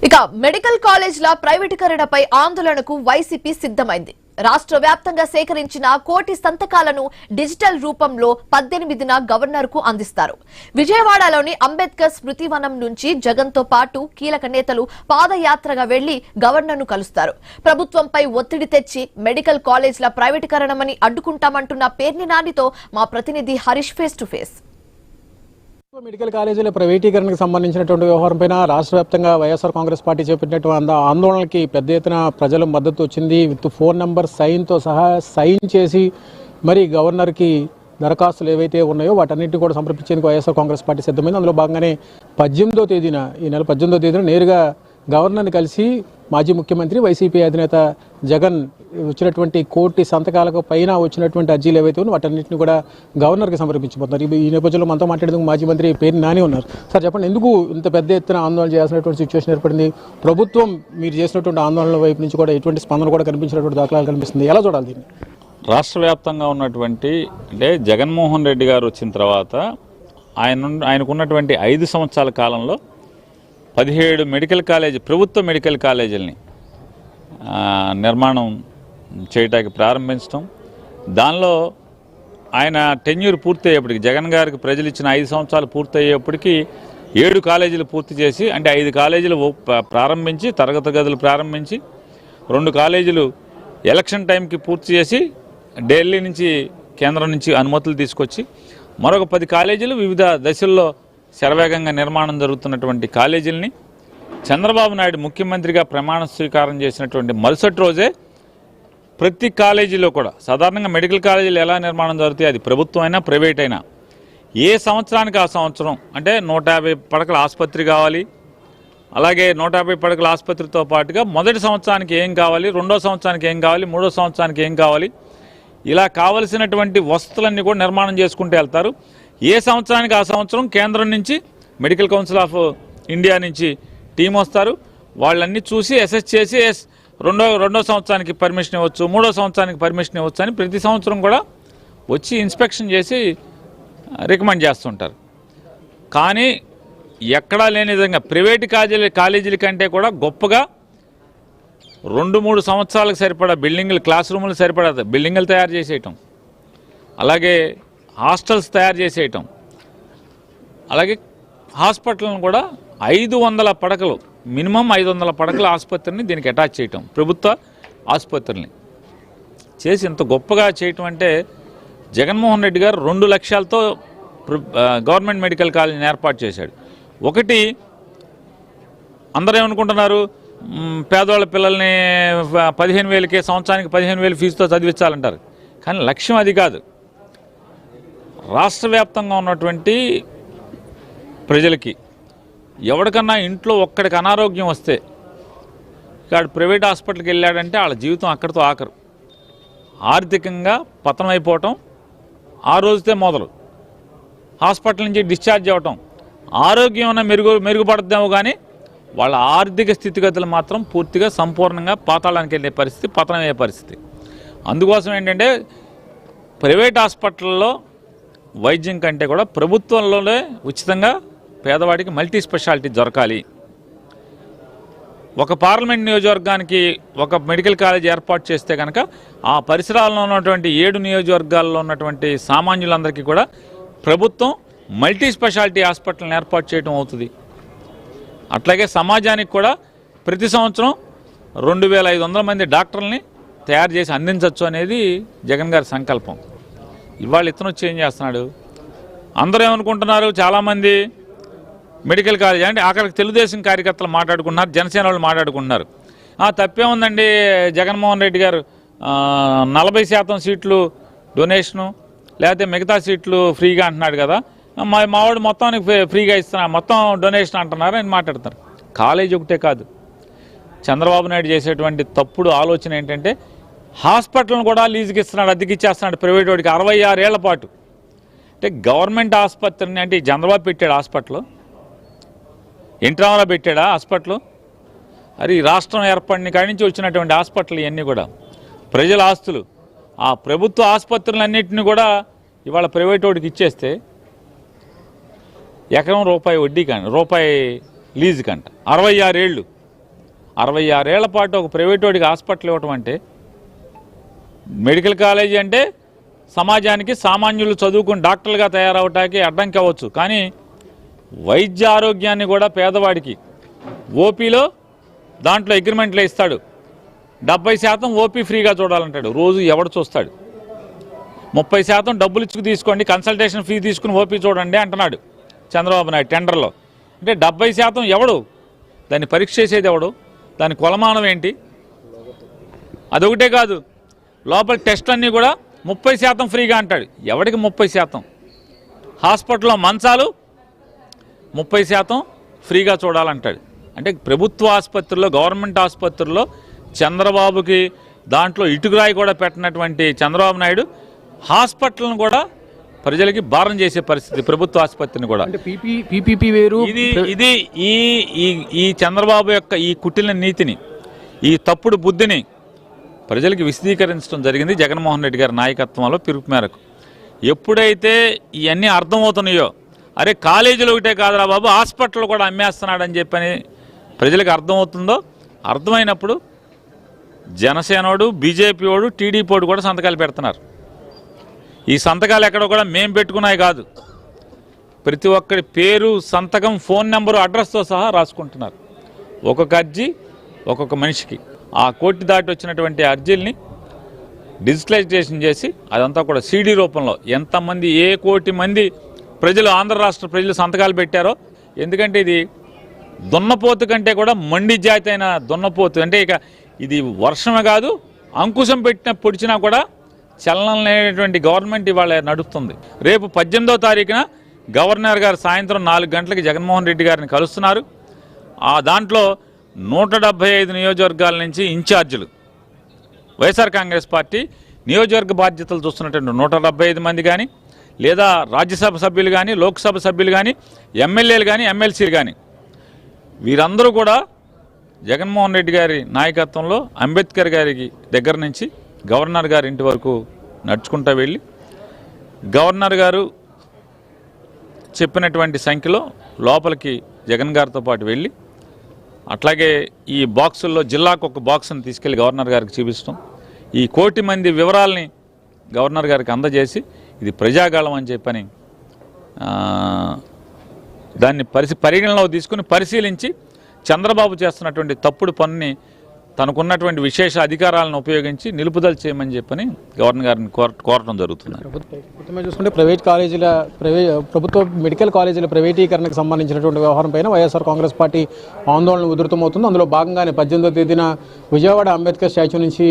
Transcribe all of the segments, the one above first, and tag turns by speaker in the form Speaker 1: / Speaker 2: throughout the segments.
Speaker 1: ఇక మెడికల్ కాలేజ్ల ప్రైవేటీకరణపై ఆందోళనకు వైసీపీ సిద్ధమైంది. రాష్ట్ర వ్యాప్తంగా సేకరించిన కోటి సంతకాలను డిజిటల్ రూపంలో 18న గవర్నర్ కు అందిస్తారు. విజయవాడలోని అంబేద్కర్ స్మృతివనం నుంచి జగన్ తో పాటు కీలక నేతలు పాదయాత్రగా వెళ్లి గవర్నర్ ను కలుస్తారు. ప్రభుత్వంపై ఒత్తిడి తెచ్చి మెడికల్ కాలేజ్ల ప్రైవేటీకరణమని అడ్డుకుంటామంటున్న పేర్ని నానితో మా ప్రతినిధి Harish face to face.
Speaker 2: Medical కాలేజీల ప్రైవేటీకరణకు సంబంధించినటువంటి వ్యవహారంపైన రాష్ట్ర వ్యాప్తంగా వైఎస్ఆర్ కాంగ్రెస్ పార్టీ చేపట్టినటువంటి ఆందోళనకి పెద్ద ఎత్తున ప్రజల మద్దతు వచ్చింది. విత్ ఫోన్ నెంబర్ సైన్తో సహా సైన్ చేసి మరి గవర్నర్కి దరఖాస్తులు ఏవైతే ఉన్నాయో వాటన్నిటిని కూడా సమర్పించేందుకు వైఎస్ఆర్ కాంగ్రెస్ పార్టీ సిద్ధమైంది. అందులో భాగంగానే 18వ తేదీన ఈ నెల 18వ తేదీన నేరుగా గవర్నర్ని కలిసి మాజీ ముఖ్యమంత్రి వైసీపీ అధినేత జగన్ వచ్చినటువంటి కోటి సంతకాలకు పైన వచ్చినటువంటి అర్జీలు ఏవైతే ఉన్నాయో వాటన్నింటినీ కూడా గవర్నర్కి సమర్పించబోతున్నారు. ఈ నేపథ్యంలో మనతో మాట్లాడేందుకు మాజీ మంత్రి పేర్ని నాని ఉన్నారు. సార్ చెప్పండి, ఎందుకు ఇంత పెద్ద ఎత్తున ఆందోళన చేయాల్సినటువంటి సిచ్యువేషన్ ఏర్పడింది? ప్రభుత్వం మీరు చేసినటువంటి ఆందోళనల వైపు నుంచి కూడా ఎటువంటి స్పందన కూడా కనిపించినటువంటి దాఖలాలు కనిపిస్తుంది. ఎలా చూడాలి దీన్ని?
Speaker 3: రాష్ట్ర వ్యాప్తంగా ఉన్నటువంటి అంటే జగన్మోహన్ రెడ్డి గారు వచ్చిన తర్వాత ఆయనకున్నటువంటి 5 సంవత్సరాల కాలంలో 17 మెడికల్ కాలేజీ ప్రభుత్వ మెడికల్ కాలేజీలని నిర్మాణం చేయడానికి ప్రారంభించడం, దానిలో ఆయన టెన్యూర్ పూర్తి అయ్యేప్పటికి జగన్ గారికి ప్రజలు ఇచ్చిన 5 సంవత్సరాలు పూర్తి అయ్యేప్పటికీ 7 కాలేజీలు పూర్తి చేసి, అంటే 5 కాలేజీలు ప్రారంభించి తరగతి గదులు ప్రారంభించి 2 కాలేజీలు ఎలక్షన్ టైంకి పూర్తి చేసి ఢిల్లీ నుంచి కేంద్రం నుంచి అనుమతులు తీసుకొచ్చి మరొక 10 కాలేజీలు వివిధ దశల్లో శరవేగంగా నిర్మాణం జరుగుతున్నటువంటి కాలేజీలని చంద్రబాబు నాయుడు ముఖ్యమంత్రిగా ప్రమాణ స్వీకారం చేసినటువంటి మరుసటి రోజే ప్రతి కాలేజీలో కూడా సాధారణంగా మెడికల్ కాలేజీలు ఎలా నిర్మాణం జరుగుతాయి, అది ప్రభుత్వం అయినా ప్రైవేట్ అయినా, ఏ సంవత్సరానికి ఆ సంవత్సరం అంటే 150 పడకల ఆసుపత్రి కావాలి, అలాగే 150 పడకల ఆసుపత్రితో పాటుగా మొదటి సంవత్సరానికి ఏం కావాలి, రెండో సంవత్సరానికి ఏం కావాలి, మూడో సంవత్సరానికి ఏం కావాలి, ఇలా కావలసినటువంటి వసతులన్నీ కూడా నిర్మాణం చేసుకుంటూ వెళ్తారు. ఏ సంవత్సరానికి ఆ సంవత్సరం కేంద్రం నుంచి మెడికల్ కౌన్సిల్ ఆఫ్ ఇండియా నుంచి టీం వస్తారు. వాళ్ళన్నీ చూసి అసెస్ చేసి రెండో సంవత్సరానికి పర్మిషన్ ఇవ్వచ్చు, మూడో సంవత్సరానికి పర్మిషన్ ఇవ్వచ్చు అని ప్రతి సంవత్సరం కూడా వచ్చి ఇన్స్పెక్షన్ చేసి రికమెండ్ చేస్తుంటారు. కానీ ఎక్కడా లేని విధంగా ప్రైవేట్ కాలేజీల కంటే కూడా గొప్పగా 2-3 సంవత్సరాలకు సరిపడా బిల్డింగులు, క్లాస్ రూములు సరిపడా బిల్డింగులు తయారు చేసేయటం, అలాగే హాస్టల్స్ తయారు చేసేయటం, అలాగే హాస్పిటల్ను కూడా 500 పడకలు మినిమం 500 పడకల ఆసుపత్రిని దీనికి అటాచ్ చేయటం, ప్రభుత్వ ఆసుపత్రిని చేసి ఇంత గొప్పగా చేయటం అంటే జగన్మోహన్ రెడ్డి గారు 2 లక్ష్యాలతో గవర్నమెంట్ మెడికల్ కాలేజీని ఏర్పాటు చేశాడు. ఒకటి, అందరూ ఏమనుకుంటున్నారు, పేదవాళ్ళ పిల్లల్ని 15,000కే సంవత్సరానికి 15,000 ఫీజుతో చదివించాలంటారు. కానీ లక్ష్యం అది కాదు. రాష్ట్ర వ్యాప్తంగా ఉన్నటువంటి ప్రజలకి ఎవరికన్నా ఇంట్లో ఒక్కడికి అనారోగ్యం వస్తే ఇక్కడ ప్రైవేట్ హాస్పిటల్కి వెళ్ళాడంటే వాళ్ళ జీవితం అక్కడితో ఆఖరు. ఆర్థికంగా పతనం అయిపోవటం ఆ రోజుతే మొదలు. హాస్పిటల్ నుంచి డిశ్చార్జ్ అవ్వటం, ఆరోగ్యం ఏమైనా మెరుగుపడుతుందేమో కానీ వాళ్ళ ఆర్థిక స్థితిగతులు మాత్రం పూర్తిగా సంపూర్ణంగా పాతాళానికి వెళ్ళే పరిస్థితి, పతనమయ్యే పరిస్థితి. అందుకోసం ఏంటంటే ప్రైవేట్ హాస్పిటల్లో వైద్యం కంటే కూడా ప్రభుత్వంలోనే ఉచితంగా పేదవాడికి మల్టీ స్పెషాలిటీ దొరకాలి. ఒక పార్లమెంట్ నియోజకవర్గానికి ఒక మెడికల్ కాలేజ్ ఏర్పాటు చేస్తే కనుక ఆ పరిసరాల్లో ఉన్నటువంటి 7 నియోజకవర్గాల్లో ఉన్నటువంటి సామాన్యులందరికీ కూడా ప్రభుత్వం మల్టీ స్పెషాలిటీ హాస్పిటల్ని ఏర్పాటు చేయడం అవుతుంది. అట్లాగే సమాజానికి కూడా ప్రతి సంవత్సరం 2,500 మంది డాక్టర్లని తయారు చేసి అందించవచ్చు అనేది జగన్ గారి సంకల్పం. ఇవాళ ఇతను వచ్చి ఏం చేస్తున్నాడు? అందరూ ఏమనుకుంటున్నారు, చాలామంది మెడికల్ కాలేజ్ అంటే అక్కడికి తెలుగుదేశం కార్యకర్తలు మాట్లాడుకుంటున్నారు, జనసేన వాళ్ళు మాట్లాడుకుంటున్నారు. తప్పే ఉందండి, జగన్మోహన్ రెడ్డి గారు 40% సీట్లు డొనేషను లేకపోతే మిగతా సీట్లు ఫ్రీగా అంటున్నాడు కదా, మావాడు మొత్తానికి ఫ్రీగా ఇస్తున్నా, మొత్తం డొనేషన్ అంటున్నారు అని మాట్లాడతారు. కాలేజ్ ఒకటే కాదు, చంద్రబాబు నాయుడు చేసేటువంటి తప్పుడు ఆలోచన ఏంటంటే హాస్పిటల్ను కూడా లీజుకి ఇస్తున్నాడు, అద్దెకి ఇచ్చేస్తున్నాడు ప్రైవేట్ వాడికి 66 ఏళ్ల పాటు. అంటే గవర్నమెంట్ ఆసుపత్రిని అంటే చంద్రబాబు పెట్టాడు హాస్పిటల్, ఎన్టీ రామారావు పెట్టాడా హాస్పిటల్? అది రాష్ట్రం ఏర్పడిన కాడి నుంచి వచ్చినటువంటి హాస్పిటల్ ఇవన్నీ కూడా ప్రజల ఆస్తులు. ఆ ప్రభుత్వ ఆసుపత్రులన్నింటినీ కూడా ఇవాళ ప్రైవేట్ వాడికి ఇచ్చేస్తే ఎకరం రూపాయి వడ్డీ కంట, రూపాయి లీజు కంట, 66 ఏళ్ళు 66 ఏళ్ల పాటు ఒక ప్రైవేట్ వాడికి హాస్పిటల్ ఇవ్వటం అంటే, మెడికల్ కాలేజీ అంటే సమాజానికి సామాన్యులు చదువుకుని డాక్టర్లుగా తయారవటానికి అడ్డంకి అవ్వచ్చు, కానీ వైద్య ఆరోగ్యాన్ని కూడా పేదవాడికి ఓపీలో దాంట్లో అగ్రిమెంట్లో ఇస్తాడు. 70% ఓపీ ఫ్రీగా చూడాలంటాడు. రోజు ఎవడు చూస్తాడు? 30% డబ్బులు ఇచ్చుకు తీసుకోండి, కన్సల్టేషన్ ఫీ తీసుకుని ఓపీ చూడండి అంటున్నాడు చంద్రబాబు నాయుడు టెండర్లో. అంటే 70% ఎవడు దాన్ని పరీక్ష చేసేది? ఎవడు దాని కొలమానం ఏంటి? అదొకటే కాదు, లోపల టెస్టులన్నీ కూడా 30% ఫ్రీగా అంటాడు. ఎవడికి 30%? హాస్పిటల్లో మంచాలు 30% ఫ్రీగా చూడాలంటాడు. అంటే ప్రభుత్వ ఆసుపత్రుల్లో, గవర్నమెంట్ ఆసుపత్రుల్లో చంద్రబాబుకి దాంట్లో ఇటుకురాయి కూడా పెట్టినటువంటి చంద్రబాబు నాయుడు హాస్పిటల్ను కూడా ప్రజలకి భారం చేసే పరిస్థితి, ప్రభుత్వ ఆసుపత్రిని కూడా.
Speaker 2: పీపీపీ వేరు.
Speaker 3: ఇది ఈ చంద్రబాబు యొక్క ఈ కుటిల నీతిని, ఈ తప్పుడు బుద్ధిని ప్రజలకి విశదీకరించడం జరిగింది జగన్మోహన్ రెడ్డి గారి నాయకత్వంలో పిలుపు మేరకు. ఎప్పుడైతే ఇవన్నీ అర్థమవుతున్నాయో, అరే కాలేజీలు ఒకటే కాదురా బాబు, హాస్పిటల్ కూడా అమ్మేస్తున్నాడని చెప్పని ప్రజలకు అర్థమవుతుందో, అర్థమైనప్పుడు జనసేనోడు, బీజేపీ వాడు, టీడీపీ వాడు కూడా సంతకాలు పెడుతున్నారు. ఈ సంతకాలు ఎక్కడ కూడా మేము పెట్టుకున్నాయి కాదు, ప్రతి ఒక్కరి పేరు, సంతకం, ఫోన్ నెంబరు, అడ్రస్తో సహా రాసుకుంటున్నారు. ఒక్కొక్క అర్జీ ఒక్కొక్క మనిషికి. ఆ కోటి దాటి వచ్చినటువంటి అర్జీల్ని డిజిటలైజేషన్ చేసి అదంతా కూడా సీడీ రూపంలో ఎంతమంది, ఏ కోటి మంది ప్రజలు, ఆంధ్ర రాష్ట్ర ప్రజలు సంతకాలు పెట్టారో. ఎందుకంటే ఇది దున్నపోతు కంటే కూడా మండి జాతి అయిన దున్నపోతు. అంటే ఇక ఇది వర్షమే కాదు, అంకుశం పెట్టిన పొడిచినా కూడా చలనం లేనటువంటి గవర్నమెంట్ ఇవాళ నడుపుతుంది. రేపు 18వ తారీఖున గవర్నర్ గారు సాయంత్రం 4 గంటలకి జగన్మోహన్ రెడ్డి గారిని కలుస్తున్నారు. ఆ దాంట్లో 175 నియోజకవర్గాల నుంచి ఇన్ఛార్జీలు, వైఎస్ఆర్ కాంగ్రెస్ పార్టీ నియోజకవర్గ బాధ్యతలు చూస్తున్నటువంటి 175 మంది కానీ, లేదా రాజ్యసభ సభ్యులు కానీ, లోక్సభ సభ్యులు కానీ, ఎమ్మెల్యేలు కానీ, ఎమ్మెల్సీలు కానీ, వీరందరూ కూడా జగన్మోహన్ రెడ్డి గారి నాయకత్వంలో అంబేద్కర్ గారికి దగ్గర నుంచి గవర్నర్ గారి ఇంటి వరకు నడుచుకుంటూ వెళ్ళి, గవర్నర్ గారు చెప్పినటువంటి సంఖ్యలో లోపలికి జగన్ గారితో పాటు వెళ్ళి, అట్లాగే ఈ బాక్సుల్లో జిల్లాకు ఒక బాక్స్ని తీసుకెళ్లి గవర్నర్ గారికి చూపించడం, ఈ కోటి మంది వివరాలని గవర్నర్ గారికి అందజేసి ఇది ప్రజాగాళం అని చెప్పని దాన్ని పరిగణనలో తీసుకుని పరిశీలించి చంద్రబాబు చేస్తున్నటువంటి తప్పుడు పనిని, తనకున్నటువంటి విశేష అధికారాలను ఉపయోగించి నిలుపుదల చేయమని చెప్పని గవర్నర్ గారిని కోరటం జరుగుతుంది.
Speaker 2: మొత్తమే చూసుకుంటే ప్రభుత్వ మెడికల్ కాలేజీల ప్రైవేటీకరణకు సంబంధించినటువంటి వ్యవహారం పైన వైఎస్ఆర్ కాంగ్రెస్ పార్టీ ఆందోళన ఉధృతమవుతుంది. అందులో భాగంగానే 18వ తేదీన విజయవాడ అంబేద్కర్ స్టాచ్యూ నుంచి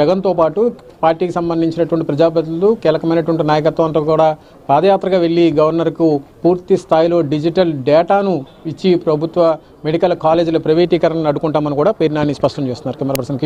Speaker 2: జగన్తో పాటు పార్టీకి సంబంధించినటువంటి ప్రజాప్రతినిధులు, కీలకమైనటువంటి నాయకత్వంతో కూడా పాదయాత్రగా వెళ్ళి గవర్నర్కు పూర్తి స్థాయిలో డిజిటల్ డేటాను ఇచ్చి ప్రభుత్వ మెడికల్ కాలేజీల ప్రైవేటీకరణను అడ్డుకుంటామని కూడా పేర్నాని స్పష్టం చేస్తున్నారు. Camera person